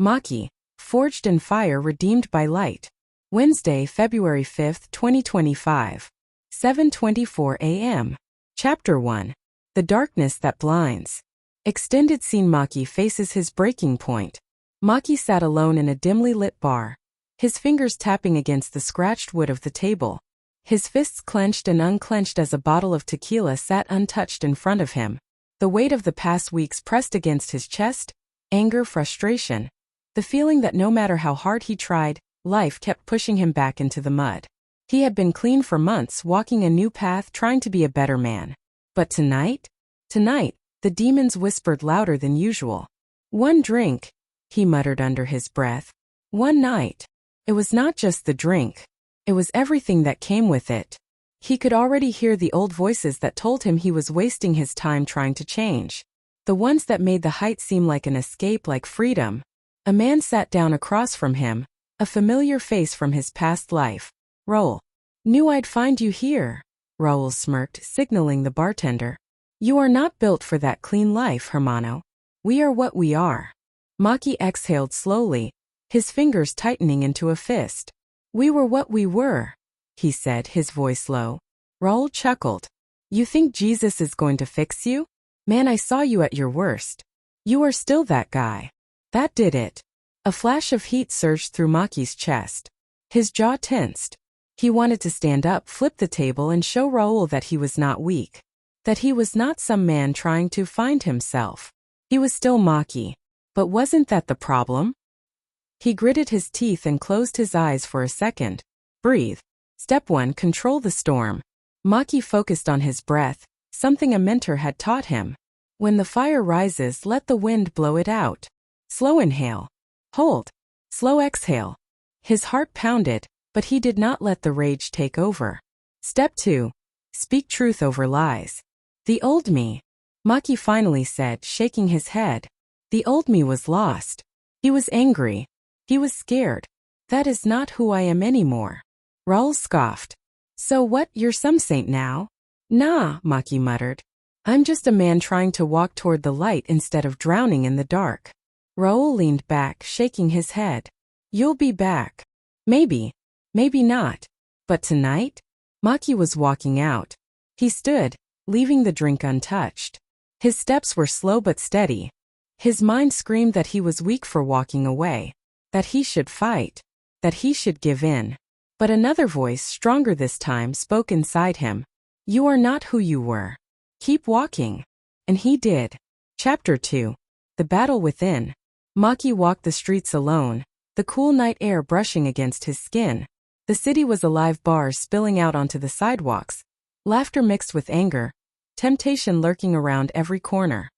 Maki, forged in fire, redeemed by light. Wednesday, February 5, 2025. 7:24 a.m. Chapter 1. The Darkness That Blinds. Extended scene. Maki faces his breaking point. Maki sat alone in a dimly lit bar, his fingers tapping against the scratched wood of the table. His fists clenched and unclenched as a bottle of tequila sat untouched in front of him. The weight of the past weeks pressed against his chest, anger, frustration. The feeling that no matter how hard he tried, life kept pushing him back into the mud. He had been clean for months, walking a new path, trying to be a better man. But tonight, the demons whispered louder than usual. One drink, he muttered under his breath. One night. It was not just the drink. It was everything that came with it. He could already hear the old voices that told him he was wasting his time trying to change. The ones that made the height seem like an escape, like freedom. A man sat down across from him, a familiar face from his past life. Raul. Knew I'd find you here. Raul smirked, signaling the bartender. You are not built for that clean life, hermano. We are what we are. Maki exhaled slowly, his fingers tightening into a fist. We were what we were, he said, his voice low. Raul chuckled. You think Jesus is going to fix you? Man, I saw you at your worst. You are still that guy. That did it. A flash of heat surged through Maki's chest. His jaw tensed. He wanted to stand up, flip the table, and show Raul that he was not weak. That he was not some man trying to find himself. He was still Maki. But wasn't that the problem? He gritted his teeth and closed his eyes for a second. Breathe. Step 1. Control the storm. Maki focused on his breath, something a mentor had taught him. When the fire rises, let the wind blow it out. Slow inhale. Hold. Slow exhale. His heart pounded, but he did not let the rage take over. Step 2. Speak truth over lies. The old me, Maki finally said, shaking his head. The old me was lost. He was angry. He was scared. That is not who I am anymore. Raul scoffed. So what, you're some saint now? Nah, Maki muttered. I'm just a man trying to walk toward the light instead of drowning in the dark. Raul leaned back, shaking his head. You'll be back. Maybe. Maybe not. But tonight? Maki was walking out. He stood, leaving the drink untouched. His steps were slow but steady. His mind screamed that he was weak for walking away. That he should fight. That he should give in. But another voice, stronger this time, spoke inside him. You are not who you were. Keep walking. And he did. Chapter 2. The Battle Within. Maki walked the streets alone, the cool night air brushing against his skin. The city was alive, bars spilling out onto the sidewalks, laughter mixed with anger, temptation lurking around every corner.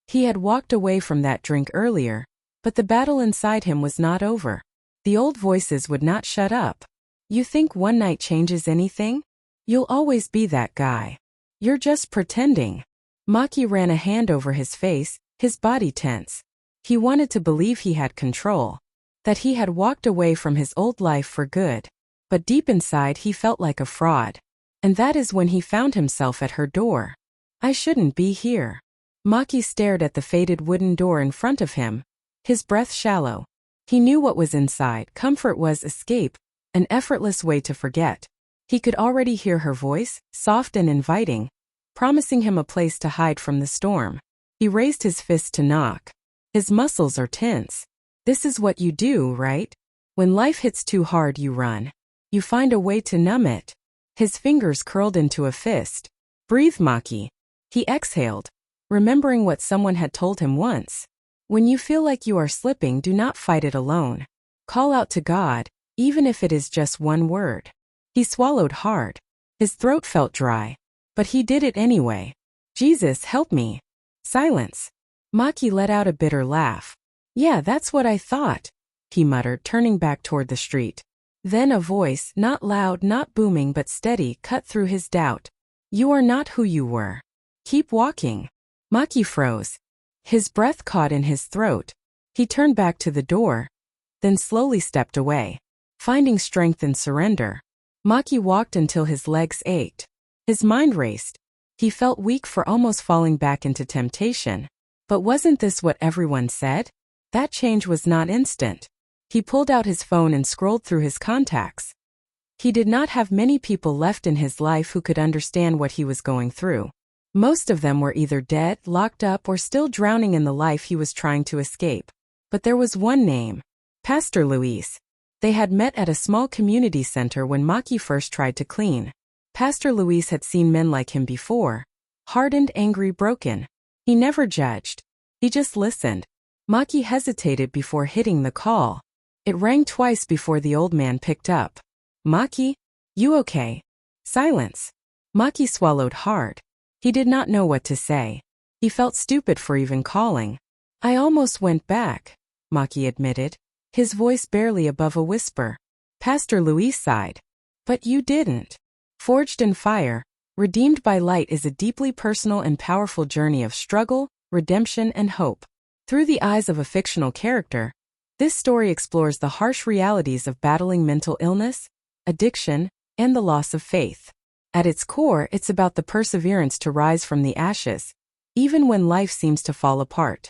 He had walked away from that drink earlier, but the battle inside him was not over. The old voices would not shut up. You think one night changes anything? You'll always be that guy. You're just pretending. Maki ran a hand over his face, his body tense. He wanted to believe he had control, that he had walked away from his old life for good. But deep inside he felt like a fraud. And that is when he found himself at her door. I shouldn't be here. Maki stared at the faded wooden door in front of him, his breath shallow. He knew what was inside. Comfort was escape, an effortless way to forget. He could already hear her voice, soft and inviting, promising him a place to hide from the storm. He raised his fist to knock. His muscles are tense. This is what you do, right? When life hits too hard, you run. You find a way to numb it. His fingers curled into a fist. Breathe, Maki. He exhaled, remembering what someone had told him once. When you feel like you are slipping, do not fight it alone. Call out to God, even if it is just one word. He swallowed hard. His throat felt dry, but he did it anyway. Jesus, help me. Silence. Maki let out a bitter laugh. Yeah, that's what I thought, he muttered, turning back toward the street. Then a voice, not loud, not booming but steady, cut through his doubt. You are not who you were. Keep walking. Maki froze. His breath caught in his throat. He turned back to the door, then slowly stepped away, finding strength in surrender. Maki walked until his legs ached. His mind raced. He felt weak for almost falling back into temptation. But wasn't this what everyone said? That change was not instant. He pulled out his phone and scrolled through his contacts. He did not have many people left in his life who could understand what he was going through. Most of them were either dead, locked up, or still drowning in the life he was trying to escape. But there was one name: Pastor Luis. They had met at a small community center when Maki first tried to clean. Pastor Luis had seen men like him before. Hardened, angry, broken. He never judged. He just listened. Maki hesitated before hitting the call. It rang twice before the old man picked up. "Maki? You okay?" Silence. Maki swallowed hard. He did not know what to say. He felt stupid for even calling. "I almost went back," Maki admitted, his voice barely above a whisper. Pastor Luis sighed. "But you didn't." Forged in Fire, Redeemed by Light is a deeply personal and powerful journey of struggle, redemption, and hope. Through the eyes of a fictional character, this story explores the harsh realities of battling mental illness, addiction, and the loss of faith. At its core, it's about the perseverance to rise from the ashes, even when life seems to fall apart.